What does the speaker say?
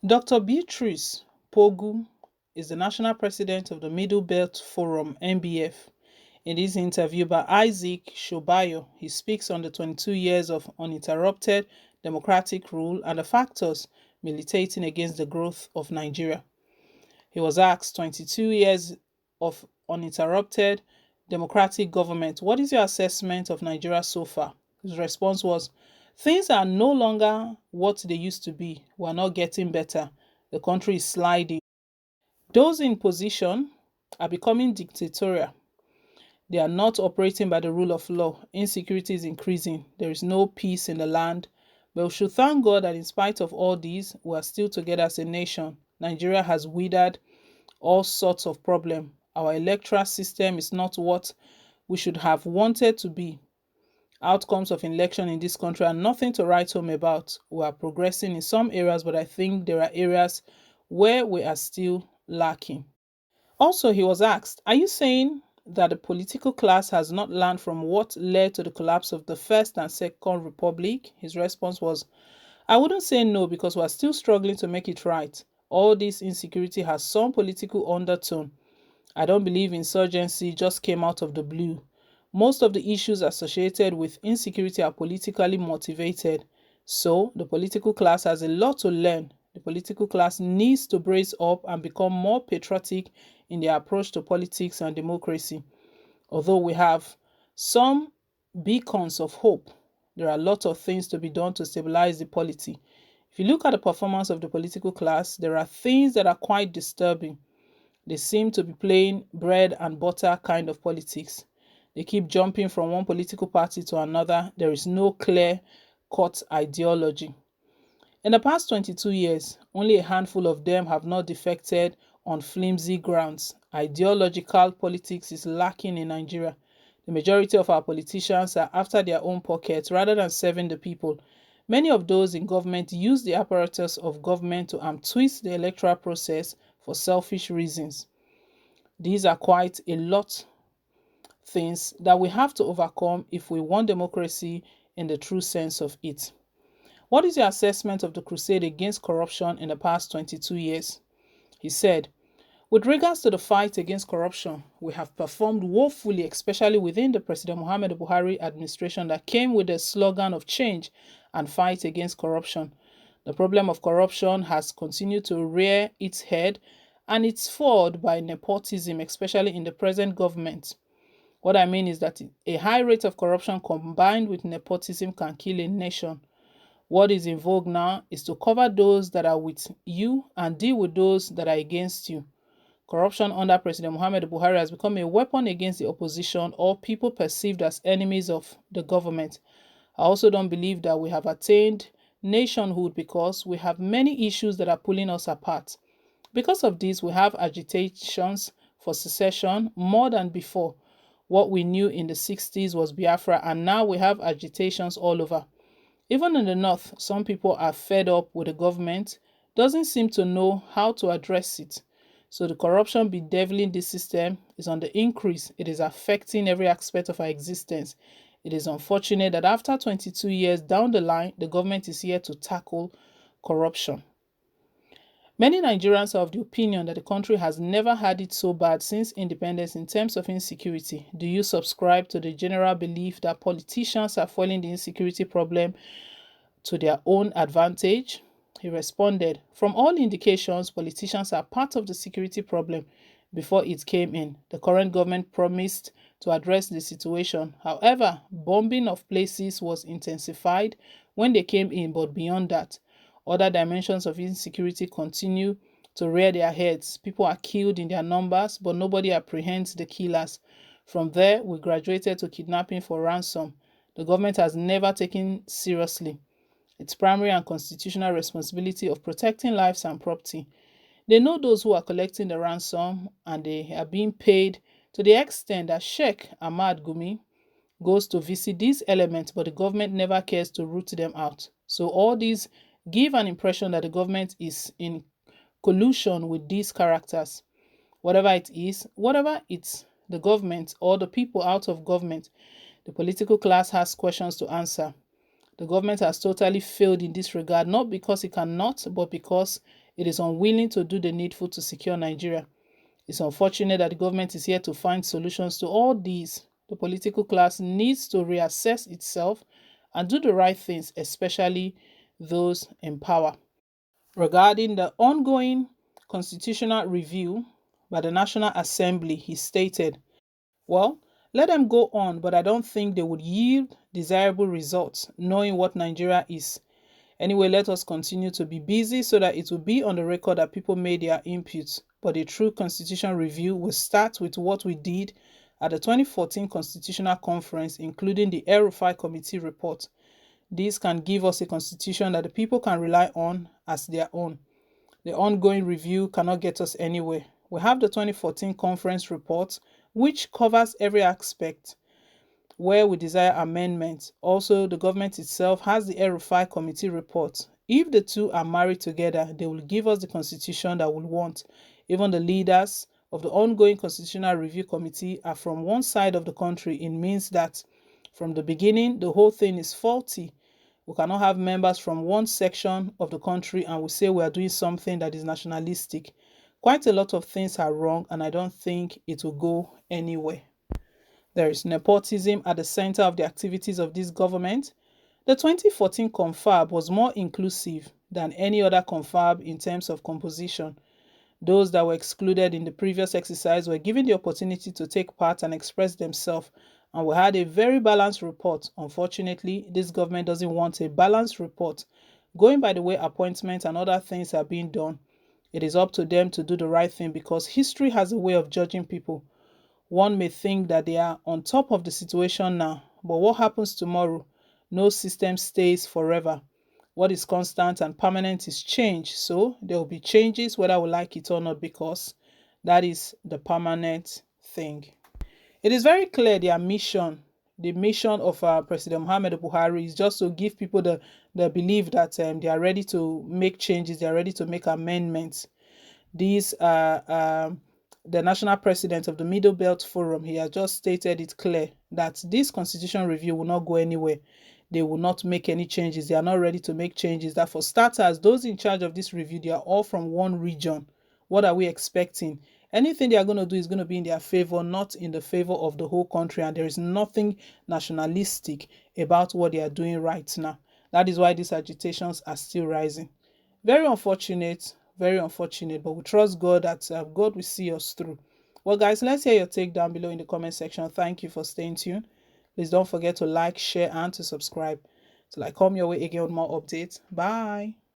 Dr. Beatrice Pogu is the national president of the Middle Belt Forum (MBF). In this interview by Isaac Shobayo, he speaks on the 22 years of uninterrupted democratic rule and the factors militating against the growth of Nigeria. He was asked, 22 years of uninterrupted democratic government, what is your assessment of Nigeria so far? His response was, things are no longer what they used to be. We're not getting better. The country is sliding. Those in position are becoming dictatorial. They are not operating by the rule of law. Insecurity is increasing. There is no peace in the land. But we should thank God that in spite of all these, we are still together as a nation. Nigeria has withered all sorts of problems. Our electoral system is not what we should have wanted to be. Outcomes of election in this country are nothing to write home about. We are progressing in some areas, but I think there are areas where we are still lacking. Also, he was asked, are you saying that the political class has not learned from what led to the collapse of the First and Second Republic? His response was, I wouldn't say no because we're still struggling to make it right. All this insecurity has some political undertone. I don't believe insurgency just came out of the blue. Most of the issues associated with insecurity are politically motivated. So, the political class has a lot to learn. The political class needs to brace up and become more patriotic in their approach to politics and democracy. Although we have some beacons of hope, there are a lot of things to be done to stabilize the polity. If you look at the performance of the political class, there are things that are quite disturbing. They seem to be playing bread and butter kind of politics. They keep jumping from one political party to another. There is no clear cut ideology. In the past 22 years, only a handful of them have not defected on flimsy grounds. Ideological politics is lacking in Nigeria. The majority of our politicians are after their own pockets rather than serving the people. Many of those in government use the apparatus of government to twist the electoral process for selfish reasons. These are quite a lot things that we have to overcome if we want democracy in the true sense of it. What is your assessment of the crusade against corruption in the past 22 years? He said, with regards to the fight against corruption, we have performed woefully, especially within the President Muhammadu Buhari administration that came with the slogan of change and fight against corruption. The problem of corruption has continued to rear its head and it's fueled by nepotism, especially in the present government. What I mean is that a high rate of corruption combined with nepotism can kill a nation. What is in vogue now is to cover those that are with you and deal with those that are against you. Corruption under President Muhammadu Buhari has become a weapon against the opposition or people perceived as enemies of the government. I also don't believe that we have attained nationhood because we have many issues that are pulling us apart. Because of this, we have agitations for secession more than before. What we knew in the 60s was Biafra, and now we have agitations all over. Even in the north, some people are fed up with the government, doesn't seem to know how to address it. So the corruption bedeviling this system is on the increase. It is affecting every aspect of our existence. It is unfortunate that after 22 years down the line, the government is here to tackle corruption. Many Nigerians are of the opinion that the country has never had it so bad since independence in terms of insecurity. Do you subscribe to the general belief that politicians are foiling the insecurity problem to their own advantage? He responded, from all indications, politicians are part of the security problem before it came in. The current government promised to address the situation. However, bombing of places was intensified when they came in, but beyond that, other dimensions of insecurity continue to rear their heads. People are killed in their numbers, but nobody apprehends the killers. From there, we graduated to kidnapping for ransom. The government has never taken seriously its primary and constitutional responsibility of protecting lives and property. They know those who are collecting the ransom and they are being paid to the extent that Sheikh Ahmad Gumi goes to visit these elements, but the government never cares to root them out. So all these give an impression that the government is in collusion with these characters. Whatever it's the government or the people out of government, the political class has questions to answer. The government has totally failed in this regard, not because it cannot, but because It is unwilling to do the needful to secure Nigeria. It's unfortunate that the government is here to find solutions to all these. The political class needs to reassess itself and do the right things, especially those in power. Regarding the ongoing constitutional review by the National Assembly, he stated, well, let them go on, but I don't think they would yield desirable results, knowing what Nigeria is. Anyway, let us continue to be busy so that it will be on the record that people made their inputs. But a true constitutional review will start with what we did at the 2014 Constitutional Conference, including the El-Rufai Committee report. This can give us a constitution that the people can rely on as their own. The ongoing review cannot get us anywhere. We have the 2014 conference report, which covers every aspect where we desire amendments. Also, the government itself has the El-Rufai Committee report. If the two are married together, they will give us the constitution that we want. Even the leaders of the ongoing Constitutional Review Committee are from one side of the country. It means that from the beginning, the whole thing is faulty. We cannot have members from one section of the country and we say we are doing something that is nationalistic. Quite a lot of things are wrong, and I don't think it will go anywhere. There is nepotism at the center of the activities of this government. The 2014 confab was more inclusive than any other confab in terms of composition. Those that were excluded in the previous exercise were given the opportunity to take part and express themselves, and we had a very balanced report. Unfortunately, this government doesn't want a balanced report. Going by the way appointments and other things are being done, it is up to them to do the right thing, because history has a way of judging people. One may think that they are on top of the situation now, but what happens tomorrow? No system stays forever. What is constant and permanent is change. So there will be changes whether we like it or not, because that is the permanent thing. It is very clear their mission, the mission of President Muhammadu Buhari, is just to give people the belief that they are ready to make changes, they are ready to make amendments. These the national president of the Middle Belt Forum, he has just stated it clear that this constitution review will not go anywhere. They will not make any changes. They are not ready to make changes. That for starters, those in charge of this review, they are all from one region. What are we expecting? Anything they are going to do is going to be in their favor, not in the favor of the whole country. And there is nothing nationalistic about what they are doing right now. That is why these agitations are still rising. Very unfortunate. Very unfortunate, but we trust God that God will see us through. Well, guys, let's hear your take down below in the comment section. Thank you for staying tuned. Please don't forget to like, share, and to subscribe till I come your way again with more updates. Bye.